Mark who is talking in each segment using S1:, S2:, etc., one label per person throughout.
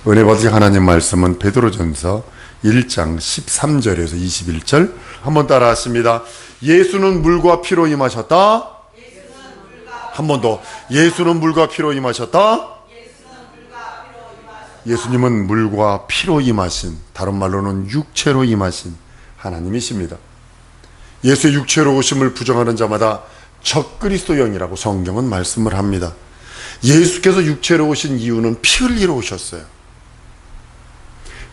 S1: 은혜 받으신 하나님 말씀은 베드로전서 1장 13절에서 21절 한번 따라 하십니다. 예수는 물과 피로 임하셨다. 한 번 더. 예수는 물과 피로 임하셨다. 예수님은 물과 피로 임하신, 다른 말로는 육체로 임하신 하나님이십니다. 예수의 육체로 오심을 부정하는 자마다 적그리스도형이라고 성경은 말씀을 합니다. 예수께서 육체로 오신 이유는 피 흘리러 오셨어요.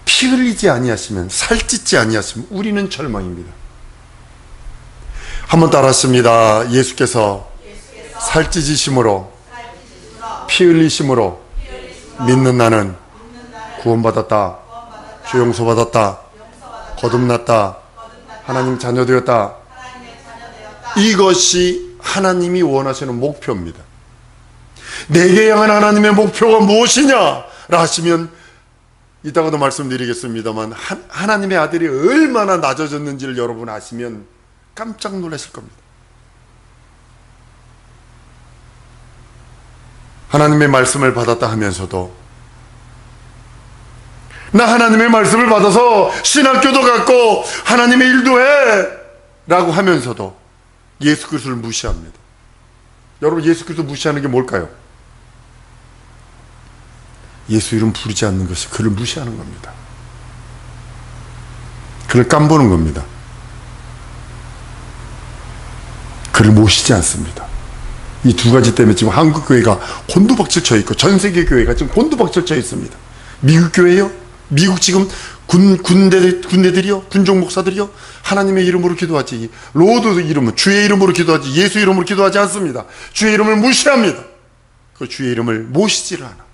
S1: 피 흘리지 아니하시면, 살찢지 아니하시면 우리는 절망입니다. 한번 따라하십니다. 예수께서 살찢으심으로 피 흘리심으로 믿는 나는 구원받았다, 죄 용서받았다, 거듭났다, 하나님 자녀 되었다. 이것이 하나님이 원하시는 목표입니다. 내게 향한 하나님의 목표가 무엇이냐 라 하시면, 이따가도 말씀드리겠습니다만 하나님의 아들이 얼마나 낮아졌는지를 여러분 아시면 깜짝 놀라실 겁니다. 하나님의 말씀을 받았다 하면서도, 나 하나님의 말씀을 받아서 신학교도 갔고 하나님의 일도 해 라고 하면서도 예수 그리스도를 무시합니다. 여러분, 예수 그리스도 무시하는 게 뭘까요? 예수 이름 부르지 않는 것이 그를 무시하는 겁니다. 그를 깜보는 겁니다. 그를 모시지 않습니다. 이 두 가지 때문에 지금 한국 교회가 곤두박질 쳐 있고 전 세계 교회가 지금 곤두박질 쳐 있습니다. 미국 교회요? 미국 지금 군대들이요? 군종 목사들이요? 하나님의 이름으로 기도하지, 로드 이름은 주의 이름으로 기도하지, 예수 이름으로 기도하지 않습니다. 주의 이름을 무시합니다. 그 주의 이름을 모시지를 않아.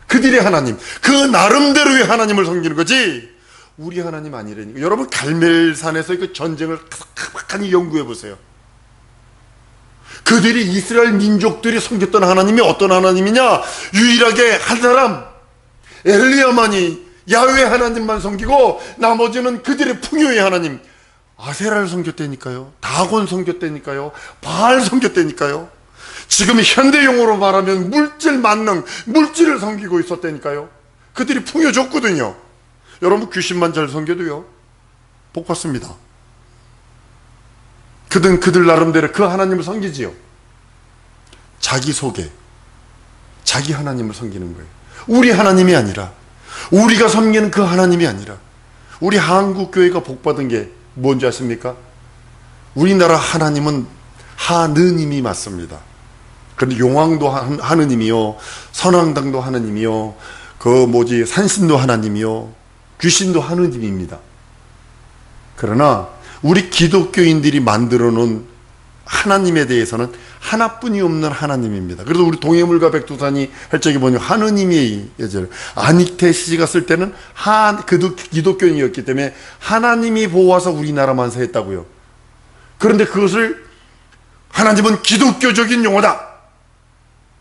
S1: 그들의 하나님, 그 나름대로의 하나님을 섬기는 거지 우리 하나님 아니라니까. 여러분, 갈멜산에서 그 전쟁을 가만히 연구해 보세요. 그들이, 이스라엘 민족들이 섬겼던 하나님이 어떤 하나님이냐? 유일하게 한 사람, 엘리야만이 야훼 하나님만 섬기고 나머지는 그들의 풍요의 하나님 아세라를 섬겼다니까요. 다곤 섬겼다니까요. 바알 섬겼다니까요. 지금 현대용어로 말하면 물질 만능, 물질을 섬기고 있었다니까요. 그들이 풍요줬거든요. 여러분, 귀신만 잘 섬겨도요 복 받습니다. 그들 나름대로 그 하나님을 섬기지요. 자기 소개, 자기 하나님을 섬기는 거예요. 우리 하나님이 아니라, 우리가 섬기는 그 하나님이 아니라. 우리 한국교회가 복받은 게 뭔지 아십니까? 우리나라 하나님은 하느님이 맞습니다. 그런데 용왕도 하느님이요, 선왕당도 하느님이요, 산신도 하나님이요, 귀신도 하느님입니다. 그러나 우리 기독교인들이 만들어 놓은 하나님에 대해서는 하나뿐이 없는 하나님입니다. 그래서 우리 동해물과 백두산이 할 적에 보면 하느님의 예절, 아닉테시가 쓸 때는 그도 기독교인이었기 때문에 하나님이 보호하사 우리나라 만세했다고요. 그런데 그것을 하나님은 기독교적인 용어다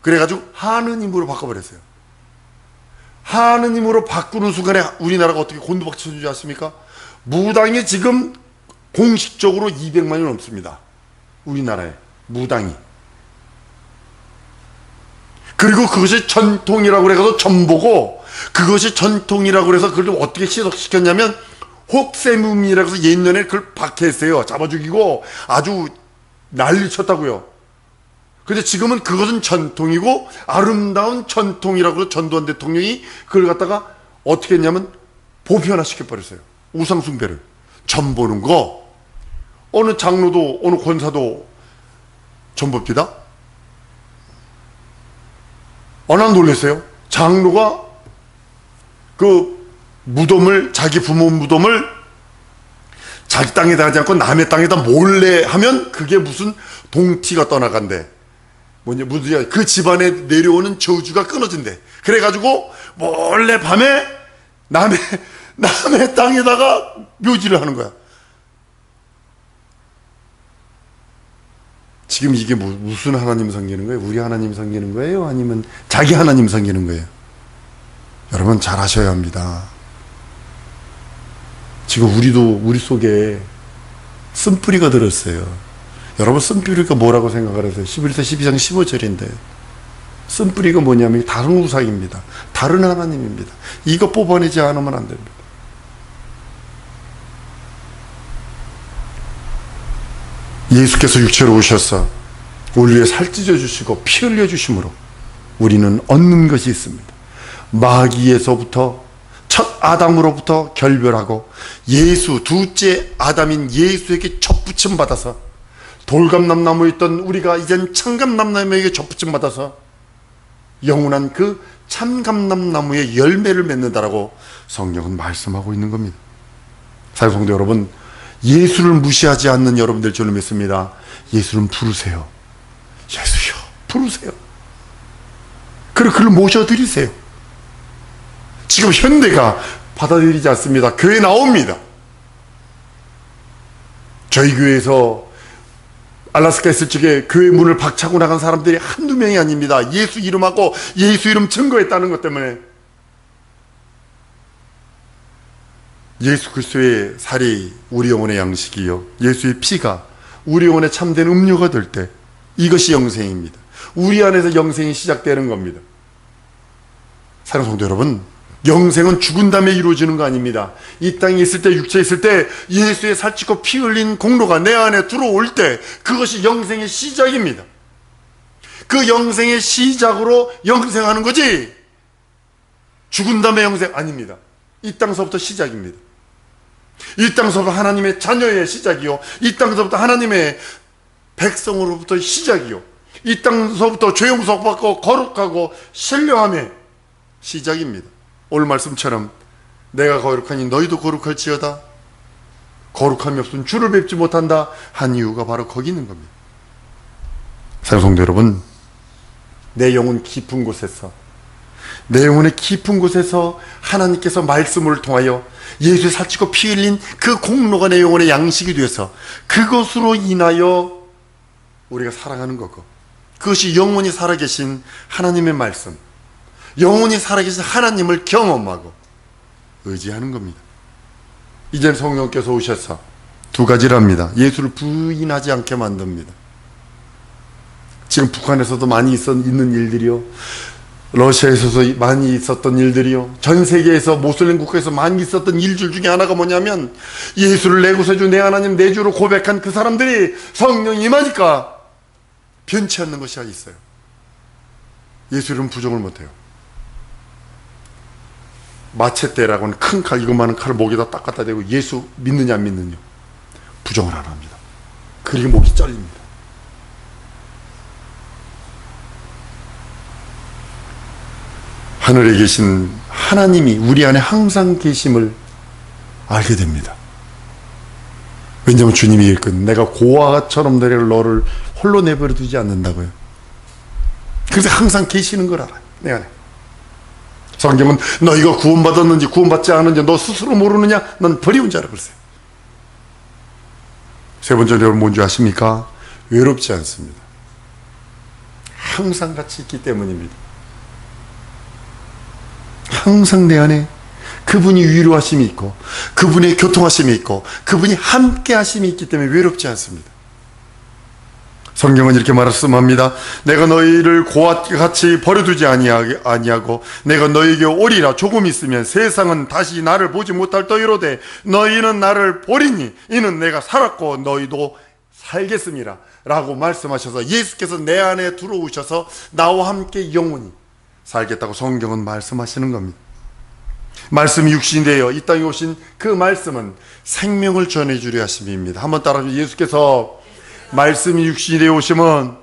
S1: 그래가지고 하느님으로 바꿔버렸어요. 하느님으로 바꾸는 순간에 우리나라가 어떻게 곤두박질 쳐주지 않습니까? 무당이 지금 공식적으로 200만이 넘습니다. 우리나라에 무당이. 그리고 그것이 전통이라고 해서 전보고, 그것이 전통이라고 해서 그걸 어떻게 시작시켰냐면 혹세무미라고 해서 옛날에 그걸 박해했어요. 잡아 죽이고 아주 난리 쳤다고요. 근데 지금은 그것은 전통이고 아름다운 전통이라고 해서 전두환 대통령이 그걸 갖다가 어떻게 했냐면 보편화 시켜버렸어요. 우상숭배를. 전 보는 거, 어느 장로도 어느 권사도 전 봅니다. 얼마나 놀랐어요? 장로가 그 무덤을, 자기 부모 무덤을 자기 땅에다 하지 않고 남의 땅에다 몰래 하면 그게 무슨 동티가 떠나간대. 무슨 그 집안에 내려오는 저주가 끊어진대. 그래가지고 몰래 밤에 남의 땅에다가 묘지를 하는 거야. 지금 이게 무슨 하나님 섬기는 거예요? 우리 하나님 섬기는 거예요? 아니면 자기 하나님 섬기는 거예요? 여러분, 잘 아셔야 합니다. 지금 우리 속에 쓴뿌리가 들었어요. 여러분, 쓴뿌리가 뭐라고 생각을 하세요? 11서 12장 15절인데 쓴뿌리가 뭐냐면 다른 우상입니다. 다른 하나님입니다. 이거 뽑아내지 않으면 안 됩니다. 예수께서 육체로 오셔서 우리 위해 살 찢어 주시고 피 흘려 주심으로 우리는 얻는 것이 있습니다. 마귀에서부터 첫 아담으로부터 결별하고 예수 둘째 아담인 예수에게 접붙임 받아서 돌감람나무에 있던 우리가 이젠 참감람나무에게 접붙임 받아서 영원한 그 참감람나무의 열매를 맺는다라고 성경은 말씀하고 있는 겁니다. 사랑하는 성도 여러분, 예수를 무시하지 않는 여러분들 줄로 믿습니다. 예수는 부르세요. 예수요, 부르세요. 그리고 그를 모셔드리세요. 지금 현대가 받아들이지 않습니다. 교회 나옵니다. 저희 교회에서 알라스카 있을 적에 교회 문을 박차고 나간 사람들이 한두 명이 아닙니다. 예수 이름하고 예수 이름 증거했다는 것 때문에. 예수 그리스도의 살이 우리 영혼의 양식이요 예수의 피가 우리 영혼의 참된 음료가 될 때 이것이 영생입니다. 우리 안에서 영생이 시작되는 겁니다. 사랑하는 성도 여러분, 영생은 죽은 다음에 이루어지는 거 아닙니다. 이 땅에 있을 때, 육체에 있을 때 예수의 살찌고 피 흘린 공로가 내 안에 들어올 때 그것이 영생의 시작입니다. 그 영생의 시작으로 영생하는 거지 죽은 다음에 영생 아닙니다. 이 땅서부터 시작입니다. 이 땅서부터 하나님의 자녀의 시작이요 이 땅서부터 하나님의 백성으로부터 시작이요 이 땅서부터 죄 용서받고 거룩하고 신령함의 시작입니다. 오늘 말씀처럼 내가 거룩하니 너희도 거룩할지어다. 거룩함이 없으면 주를 뵙지 못한다 한 이유가 바로 거기 있는 겁니다. 사랑하는 성도 여러분, 내 영혼 깊은 곳에서 내 영혼의 깊은 곳에서 하나님께서 말씀을 통하여 예수의 살찌고 피 흘린 그 공로가 내 영혼의 양식이 되어서 그것으로 인하여 우리가 살아가는 거고 그것이 영원히 살아계신 하나님의 말씀, 영원히 살아계신 하나님을 경험하고 의지하는 겁니다. 이제는 성령께서 오셔서 두 가지랍니다. 예수를 부인하지 않게 만듭니다. 지금 북한에서도 많이 있는 일들이요 러시아에서도 많이 있었던 일들이요 전 세계에서 모슬림 국가에서 많이 있었던 일들 중에 하나가 뭐냐면 예수를 내 구세주 내 하나님 내 주로 고백한 그 사람들이 성령이 임하니까 변치 않는 것이 있어요. 예수 이름 부정을 못해요. 마체테라고 하는 큰 칼, 이것만한 칼을 목에다 딱 갖다 대고 예수 믿느냐 안 믿느냐 부정을 안 합니다. 그리고 목이 잘립니다. 하늘에 계신 하나님이 우리 안에 항상 계심을 알게 됩니다. 왜냐하면 주님이 이랬거든. 내가 고아처럼 너를 홀로 내버려 두지 않는다고요. 그래서 항상 계시는 걸 알아요. 내 안에. 성경은 너희가 구원받았는지 구원받지 않았는지 너 스스로 모르느냐? 넌 버리운 자라 그랬어요. 세 번째 여러분 뭔지 아십니까? 외롭지 않습니다. 항상 같이 있기 때문입니다. 항상 내 안에 그분이 위로하심이 있고 그분의 교통하심이 있고 그분이 함께 하심이 있기 때문에 외롭지 않습니다. 성경은 이렇게 말씀합니다. 내가 너희를 고아같이 버려두지 아니하고 내가 너희에게 오리라. 조금 있으면 세상은 다시 나를 보지 못할 터이로되 너희는 나를 보리니 이는 내가 살았고 너희도 살겠음이라 라고 말씀하셔서 예수께서 내 안에 들어오셔서 나와 함께 영원히 살겠다고 성경은 말씀하시는 겁니다. 말씀이 육신이 되어 이 땅에 오신 그 말씀은 생명을 전해주려 하심입니다. 한번 따라하시죠. 예수께서 말씀이 육신이 되어 오시면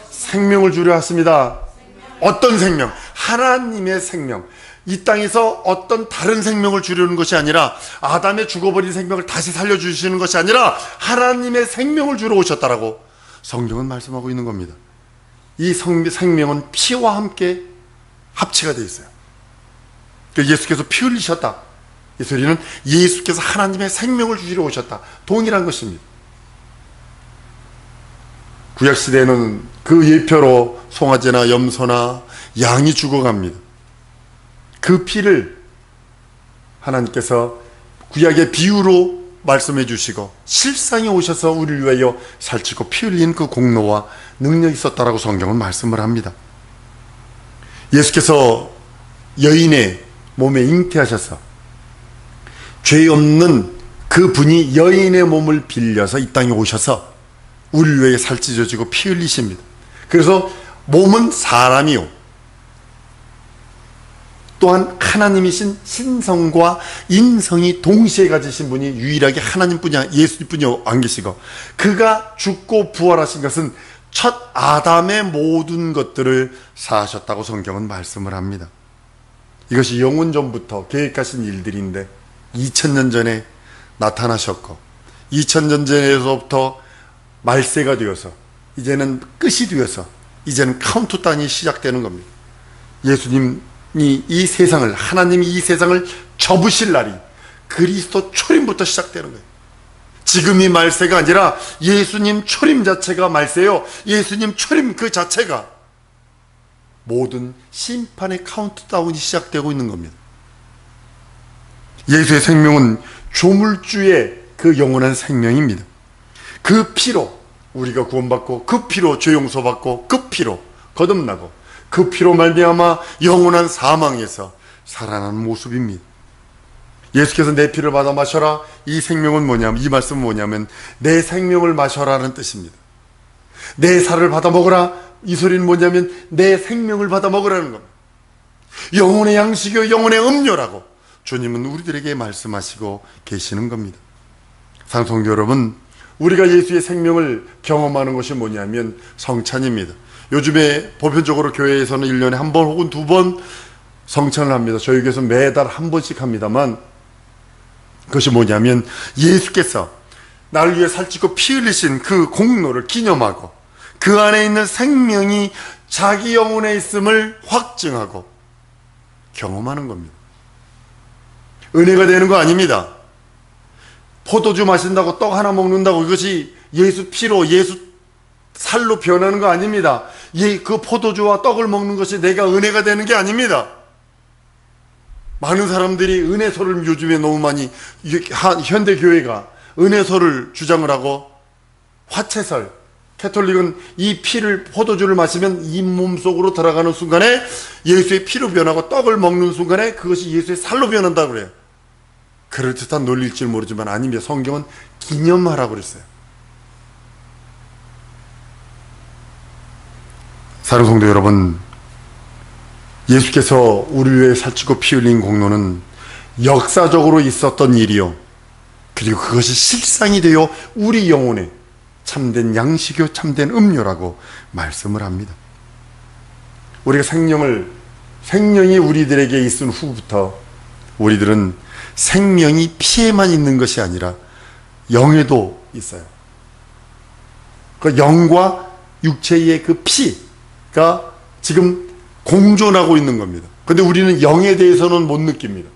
S1: 생명을 주려 하십니다. 어떤 생명? 하나님의 생명. 이 땅에서 어떤 다른 생명을 주려는 것이 아니라 아담의 죽어버린 생명을 다시 살려주시는 것이 아니라 하나님의 생명을 주러 오셨다라고 성경은 말씀하고 있는 겁니다. 이 생명은 피와 함께 합체가 되어 있어요. 예수께서 피 흘리셨다. 이 소리는 예수께서 하나님의 생명을 주시러 오셨다. 동일한 것입니다. 구약시대에는 그 예표로 송아지나 염소나 양이 죽어갑니다. 그 피를 하나님께서 구약의 비유로 말씀해 주시고 실상에 오셔서 우리를 위하여 살찌고 피 흘린 그 공로와 능력이 있었다라고 성경은 말씀을 합니다. 예수께서 여인의 몸에 잉태하셔서 죄 없는 그 분이 여인의 몸을 빌려서 이 땅에 오셔서 우리를 위해 살찌져지고 피 흘리십니다. 그래서 몸은 사람이요, 또한 하나님이신 신성과 인성이 동시에 가지신 분이 유일하게 하나님뿐이, 예수님뿐이 안 계시고, 그가 죽고 부활하신 것은 첫 아담의 모든 것들을 사하셨다고 성경은 말씀을 합니다. 이것이 영원 전부터 계획하신 일들인데 2000년 전에 나타나셨고, 2000년 전에서부터 말세가 되어서 이제는 끝이 되어서 이제는 카운트다운이 시작되는 겁니다. 예수님이 이 세상을, 하나님이 이 세상을 접으실 날이 그리스도 초림부터 시작되는 거예요. 지금이 말세가 아니라 예수님 초림 자체가 말세요. 예수님 초림 그 자체가 모든 심판의 카운트다운이 시작되고 있는 겁니다. 예수의 생명은 조물주의 그 영원한 생명입니다. 그 피로 우리가 구원받고, 그 피로 죄 용서받고, 그 피로 거듭나고, 그 피로 말미암아 영원한 사망에서 살아나는 모습입니다. 예수께서 내 피를 받아 마셔라, 이 생명은 뭐냐면, 이 말씀은 뭐냐면 내 생명을 마셔라는 뜻입니다. 내 살을 받아 먹어라, 이 소리는 뭐냐면 내 생명을 받아 먹으라는 겁니다. 영혼의 양식이요 영혼의 음료라고 주님은 우리들에게 말씀하시고 계시는 겁니다. 사랑성도 여러분, 우리가 예수의 생명을 경험하는 것이 뭐냐면 성찬입니다. 요즘에 보편적으로 교회에서는 1년에 한 번 혹은 2번 성찬을 합니다. 저희 교회에서 매달 한 번씩 합니다만, 그것이 뭐냐면 예수께서 나를 위해 살찌고 피 흘리신 그 공로를 기념하고, 그 안에 있는 생명이 자기 영혼에 있음을 확증하고 경험하는 겁니다. 은혜가 되는 거 아닙니다. 포도주 마신다고 떡 하나 먹는다고 이것이 예수 피로, 예수 살로 변하는 거 아닙니다. 그 포도주와 떡을 먹는 것이 내가 은혜가 되는 게 아닙니다. 많은 사람들이 은혜서를 요즘에 너무 많이, 현대교회가 은혜서를 주장을 하고, 화채설, 캐톨릭은 이 피를, 포도주를 마시면 이 몸속으로 들어가는 순간에 예수의 피로 변하고, 떡을 먹는 순간에 그것이 예수의 살로 변한다고 그래요. 그럴듯한 논리일지 모르지만 아닙니다. 성경은 기념하라고 그랬어요. 사랑하는 성도 여러분, 예수께서 우리를 위해 살찌고 피 흘린 공로는 역사적으로 있었던 일이요, 그리고 그것이 실상이 되어 우리 영혼에 참된 양식이요 참된 음료라고 말씀을 합니다. 우리가 생명이 우리들에게 있은 후부터 우리들은 생명이 피에만 있는 것이 아니라 영에도 있어요. 그 영과 육체의 그 피가 지금 공존하고 있는 겁니다. 근데 우리는 영에 대해서는 못 느낍니다.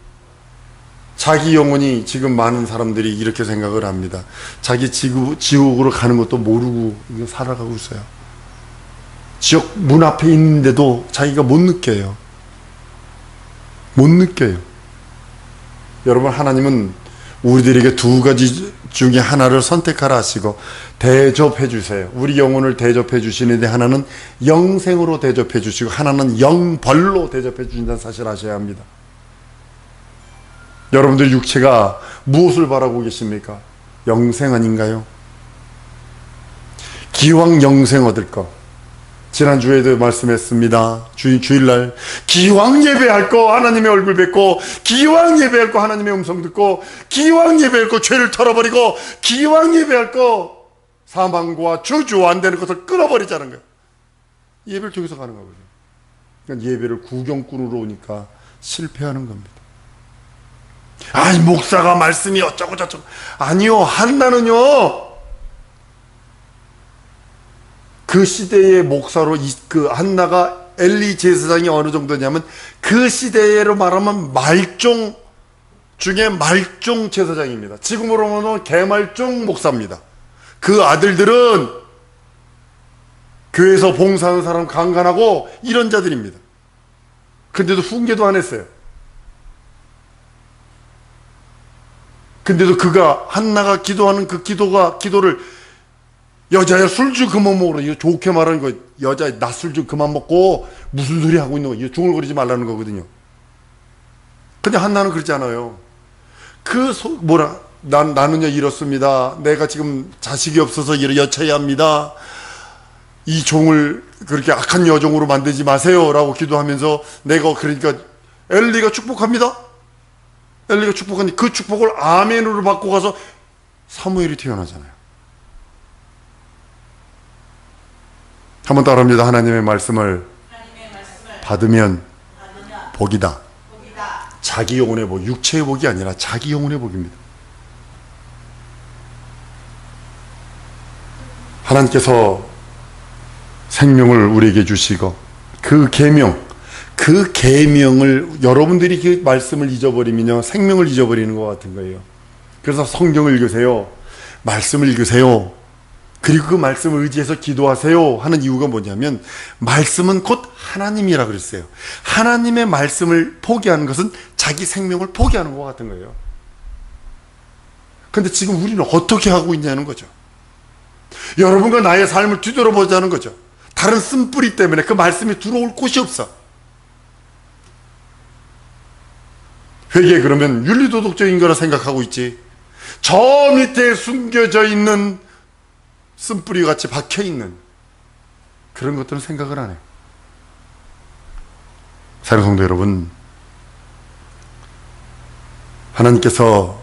S1: 자기 영혼이, 지금 많은 사람들이 이렇게 생각을 합니다. 자기 지옥으로 가는 것도 모르고 살아가고 있어요. 지옥 문 앞에 있는데도 자기가 못 느껴요. 못 느껴요. 여러분, 하나님은 우리들에게 두 가지 중에 하나를 선택하라 하시고 대접해 주세요. 우리 영혼을 대접해 주시는데, 하나는 영생으로 대접해 주시고 하나는 영벌로 대접해 주신다는 사실을 아셔야 합니다. 여러분들 육체가 무엇을 바라고 계십니까? 영생 아닌가요? 기왕 영생 얻을 거, 지난주에도 말씀했습니다. 주일날 기왕 예배할 거 하나님의 얼굴 뵙고, 기왕 예배할 거 하나님의 음성 듣고, 기왕 예배할 거 죄를 털어버리고, 기왕 예배할 거 사망과 저주와 안 되는 것을 끊어버리자는 거예요. 예배를 통해서 가는 거거든요. 그러니까 예배를 구경꾼으로 오니까 실패하는 겁니다. 아니, 목사가 말씀이 어쩌고 저쩌고. 아니요, 한나는요, 그 시대의 목사로, 그 한나가 엘리 제사장이 어느 정도냐면, 그 시대로 말하면 말종 중에 말종 제사장입니다. 지금으로는 개말종 목사입니다. 그 아들들은 교회에서 봉사하는 사람 강간하고 이런 자들입니다. 근데도 훈계도 안 했어요. 근데도 그가 한나가 기도하는 그 기도를 여자야 술 좀 그만 먹으라. 이거 좋게 말하는 거. 여자 나 술 좀 그만 먹고 무슨 소리 하고 있는 거. 이거 중얼거리지 말라는 거거든요. 근데 한나는 그렇지 않아요. 나는요 이렇습니다. 내가 지금 자식이 없어서 여차야 합니다. 이 종을 그렇게 악한 여종으로 만들지 마세요 라고 기도하면서 내가 그러니까 엘리가 축복합니다. 엘리가 축복하니 그 축복을 아멘으로 받고 가서 사무엘이 태어나잖아요. 한번 따라합니다. 하나님의 말씀을 받으면 복이다. 자기 영혼의 복, 육체의 복이 아니라 자기 영혼의 복입니다. 하나님께서 생명을 우리에게 주시고 그 계명을 여러분들이 그 말씀을 잊어버리면요 생명을 잊어버리는 것 같은 거예요. 그래서 성경을 읽으세요. 말씀을 읽으세요. 그리고 그 말씀을 의지해서 기도하세요 하는 이유가 뭐냐면 말씀은 곧 하나님이라 그랬어요. 하나님의 말씀을 포기하는 것은 자기 생명을 포기하는 것 같은 거예요. 그런데 지금 우리는 어떻게 하고 있냐는 거죠. 여러분과 나의 삶을 뒤돌아보자는 거죠. 다른 쓴뿌리 때문에 그 말씀이 들어올 곳이 없어. 회개 그러면 윤리도덕적인 거라 생각하고 있지. 저 밑에 숨겨져 있는 쓴뿌리 같이 박혀있는 그런 것들은 생각을 안 해요. 사랑하는 성도 여러분, 하나님께서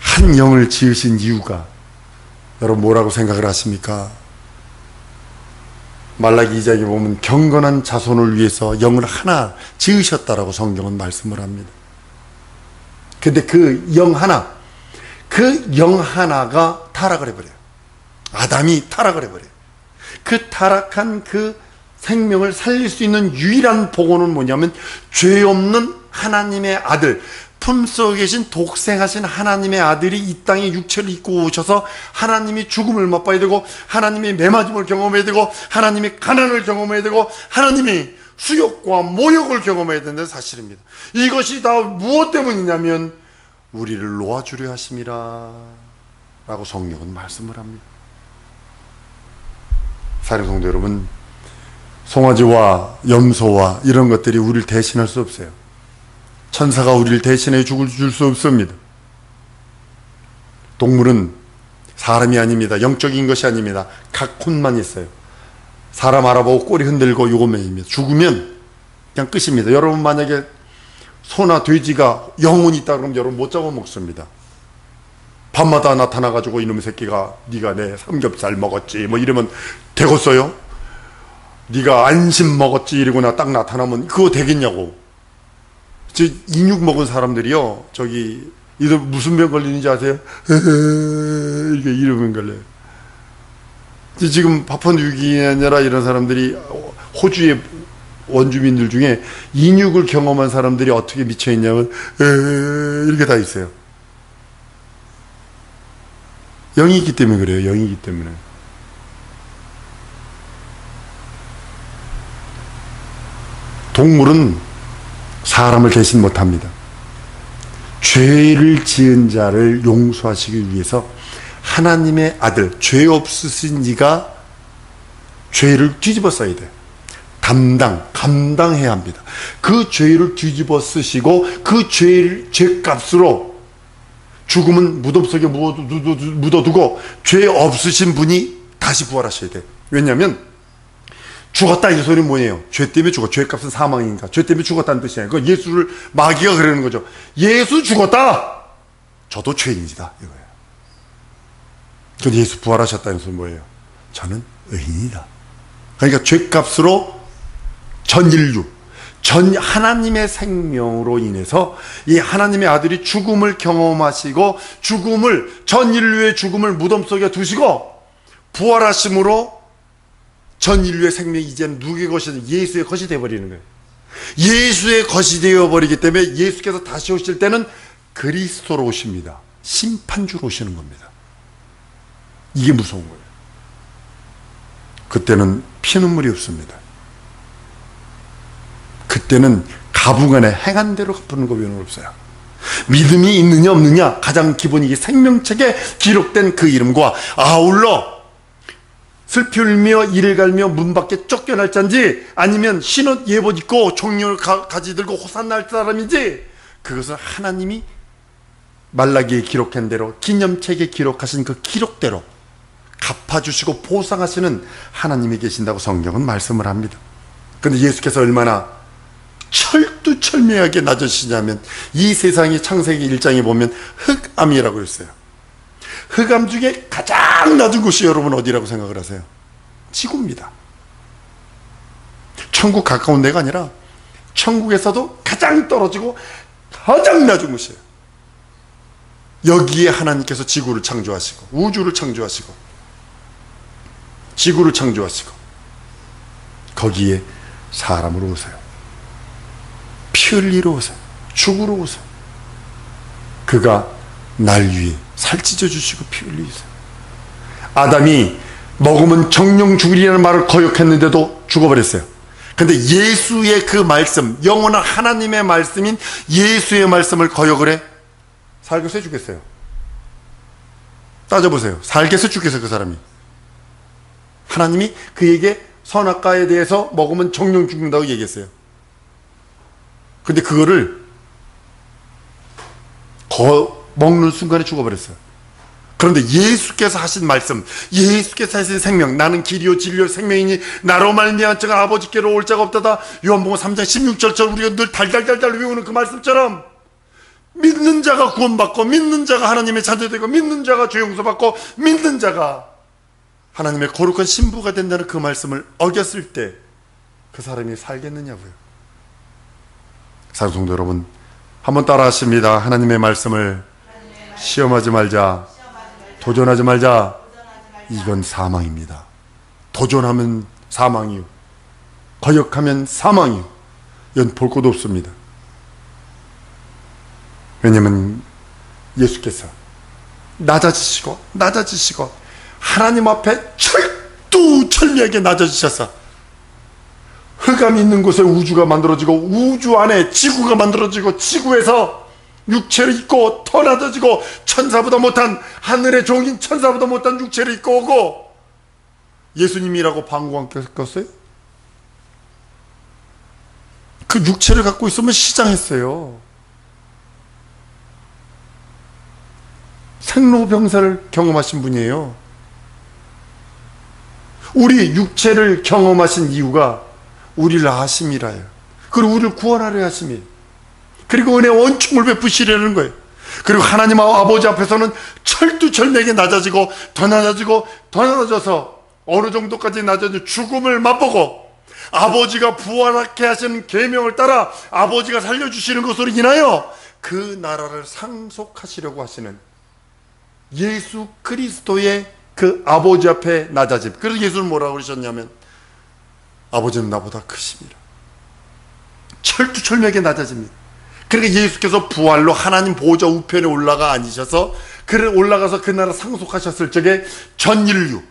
S1: 한 영을 지으신 이유가 여러분 뭐라고 생각을 하십니까? 말라기 2장에 보면 경건한 자손을 위해서 영을 하나 지으셨다라고 성경은 말씀을 합니다. 근데 그 영 하나가 타락을 해버려요. 아담이 타락을 해버려요. 그 타락한 그 생명을 살릴 수 있는 유일한 복원은 뭐냐면 죄 없는 하나님의 아들, 품속에 계신 독생하신 하나님의 아들이 이 땅에 육체를 입고 오셔서 하나님이 죽음을 맛봐야 되고 하나님이 매맞음을 경험해야 되고 하나님이 가난을 경험해야 되고 하나님이 수욕과 모욕을 경험해야 된다는 사실입니다. 이것이 다 무엇 때문이냐면 우리를 놓아주려 하심이라 라고 성경은 말씀을 합니다. 사랑하는 성도 여러분, 송아지와 염소와 이런 것들이 우리를 대신할 수 없어요. 천사가 우리를 대신해 줄 수 없습니다. 동물은 사람이 아닙니다. 영적인 것이 아닙니다. 각 콘만 있어요. 사람 알아보고 꼬리 흔들고 요것만입니다. 죽으면 그냥 끝입니다. 여러분 만약에 소나 돼지가 영혼이 있다 그러면 여러분 못 잡아먹습니다. 밤마다 나타나가지고 이놈의 새끼가 네가 내 삼겹살 먹었지 뭐 이러면 되겠어요? 네가 안심 먹었지 이러거나 딱 나타나면 그거 되겠냐고. 인육 먹은 사람들이요 이들 무슨 병 걸리는지 아세요? 이렇게 이러면 걸려요. 지금 파푸아뉴기니아나 이런 사람들이 호주의 원주민들 중에 인육을 경험한 사람들이 어떻게 미쳐있냐면 이렇게 다 있어요. 영이 있기 때문에 그래요. 영이 있기 때문에. 동물은 사람을 대신 못합니다. 죄를 지은 자를 용서하시기 위해서 하나님의 아들, 죄 없으신 이가 죄를 뒤집어 써야 돼요. 감당해야 합니다. 그 죄를 뒤집어 쓰시고 그 죄값으로 죽음은 무덤 속에 묻어두고 죄 없으신 분이 다시 부활하셔야 돼요. 왜냐하면 죽었다 이 소리는 뭐예요? 죄 때문에 죽어. 죄값은 사망이니까. 죄 때문에 죽었다는 뜻이에요. 그 예수를 마귀가 그러는 거죠. 예수 죽었다. 저도 죄인이다 이거예요. 근데 예수 부활하셨다는 소리는 뭐예요? 저는 의인이다. 그러니까 죄값으로 전 인류, 하나님의 생명으로 인해서 이 하나님의 아들이 죽음을 경험하시고 전 인류의 죽음을 무덤 속에 두시고 부활하심으로 전 인류의 생명이 이제는 누구의 것이 예수의 것이 되어버리는 거예요. 예수의 것이 되어버리기 때문에 예수께서 다시 오실 때는 그리스도로 오십니다. 심판주로 오시는 겁니다. 이게 무서운 거예요. 그때는 피눈물이 없습니다. 그때는 가부간에 행한 대로 갚는 거 외에는 없어요. 믿음이 있느냐 없느냐, 가장 기본이 이 생명책에 기록된 그 이름과 아울러 슬피 울며 이를 갈며 문 밖에 쫓겨날 자인지, 아니면 신옷 예복 입고 종려 가지 들고 호산나 할 사람인지, 그것을 하나님이 말라기에 기록한 대로, 기념책에 기록하신 그 기록대로 갚아주시고 보상하시는 하나님이 계신다고 성경은 말씀을 합니다. 그런데 예수께서 얼마나 철두철미하게 낮아지시냐면, 이 세상이 창세기 1장에 보면 흑암이라고 했어요. 흑암 중에 가장 낮은 곳이 여러분 어디라고 생각을 하세요? 지구입니다. 천국 가까운 데가 아니라 천국에서도 가장 떨어지고 가장 낮은 곳이에요. 여기에 하나님께서 지구를 창조하시고 우주를 창조하시고 지구를 창조하시고 거기에 사람으로 오세요. 피 흘리러 오세요. 죽으러 오세요. 그가 날 위해 살찌져 주시고 피 흘리세요. 아담이 먹으면 정령 죽으리라는 말을 거역했는데도 죽어버렸어요. 근데 예수의 그 말씀, 영원한 하나님의 말씀인 예수의 말씀을 거역을 해? 살겠어요, 죽겠어요? 따져보세요. 살겠어요, 죽겠어요, 그 사람이? 하나님이 그에게 선악과에 대해서 먹으면 정령 죽는다고 얘기했어요. 근데 그거를 먹는 순간에 죽어버렸어요. 그런데 예수께서 하신 말씀, 예수께서 하신 생명, 나는 길이요 진리요 생명이니 나로 말미암아 자가 아버지께로 올 자가 없다다, 요한복음 3장 16절처럼 우리가 늘 달달달달 외우는 그 말씀처럼, 믿는 자가 구원받고, 믿는 자가 하나님의 자녀되고, 믿는 자가 죄 용서받고, 믿는 자가 하나님의 거룩한 신부가 된다는 그 말씀을 어겼을 때 그 사람이 살겠느냐고요. 사랑하는 성도 여러분, 한번 따라 하십니다. 하나님의 말씀을 시험하지 말자, 도전하지 말자. 이건 사망입니다. 도전하면 사망이요, 거역하면 사망이요. 이건 볼 것도 없습니다. 왜냐하면 예수께서 낮아지시고 하나님 앞에 철두철미하게 낮아지셔서 흑암이 있는 곳에 우주가 만들어지고, 우주 안에 지구가 만들어지고, 지구에서 육체를 입고 더 낮아지고, 천사보다 못한, 하늘의 종인 천사보다 못한 육체를 입고 오고, 예수님이라고 방공한 꼈어요? 그 육체를 갖고 있으면 시장했어요. 생로병사를 경험하신 분이에요. 우리 육체를 경험하신 이유가 우리를 아심이라요. 그리고 우리를 구원하려 하심이에요. 그리고 은혜의 원충을 베푸시려는 거예요. 그리고 하나님 아버지 앞에서는 철두철미하게 낮아지고 더 낮아지고 더 낮아져서 어느 정도까지 낮아져 죽음을 맛보고, 아버지가 부활하게 하시는 계명을 따라 아버지가 살려주시는 것으로 인하여 그 나라를 상속하시려고 하시는 예수 그리스도의 그 아버지 앞에 낮아짐. 그래서 예수는 뭐라고 그러셨냐면, 아버지는 나보다 크십니다. 철두철미하게 낮아집니다. 그러니까 예수께서 부활로 하나님 보좌 우편에 올라가 앉으셔서, 올라가서 그 나라 상속하셨을 적에 전 인류,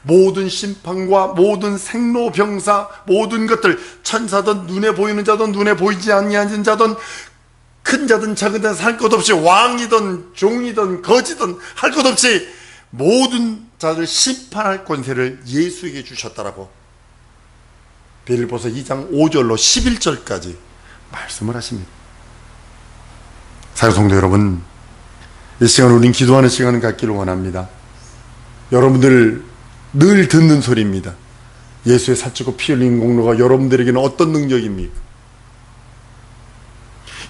S1: 모든 심판과 모든 생로병사, 모든 것들, 천사든 눈에 보이는 자든 눈에 보이지 아니하는 자든, 큰 자든 작은 자든 할 것 없이, 왕이든 종이든 거지든 할 것 없이 모든 자를 심판할 권세를 예수에게 주셨다라고 빌립보서 2장 5절로 11절까지 말씀을 하십니다. 사랑하는 성도 여러분, 이 시간 우리는 기도하는 시간을 갖기를 원합니다. 여러분들 늘 듣는 소리입니다. 예수의 살찌고 피 흘린 공로가 여러분들에게는 어떤 능력입니까?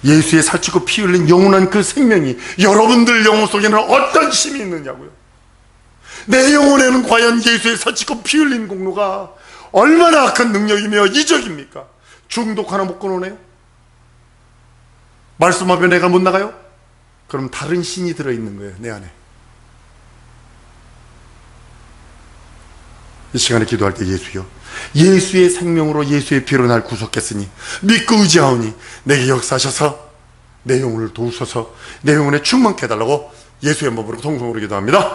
S1: 예수의 살찌고 피 흘린 영원한 그 생명이 여러분들 영혼 속에는 어떤 힘이 있느냐고요. 내 영혼에는 과연 예수의 살찌고 피 흘린 공로가 얼마나 큰 능력이며 이적입니까? 중독 하나 못 끊어내요? 말씀 앞에 내가 못 나가요? 그럼 다른 신이 들어있는 거예요, 내 안에. 이 시간에 기도할 때, 예수여, 예수의 생명으로 예수의 피로 날 구속했으니 믿고 의지하오니 내게 역사하셔서 내 영혼을 도우소서, 내 영혼에 충만케 해달라고 예수의 몸으로 통성으로 기도합니다.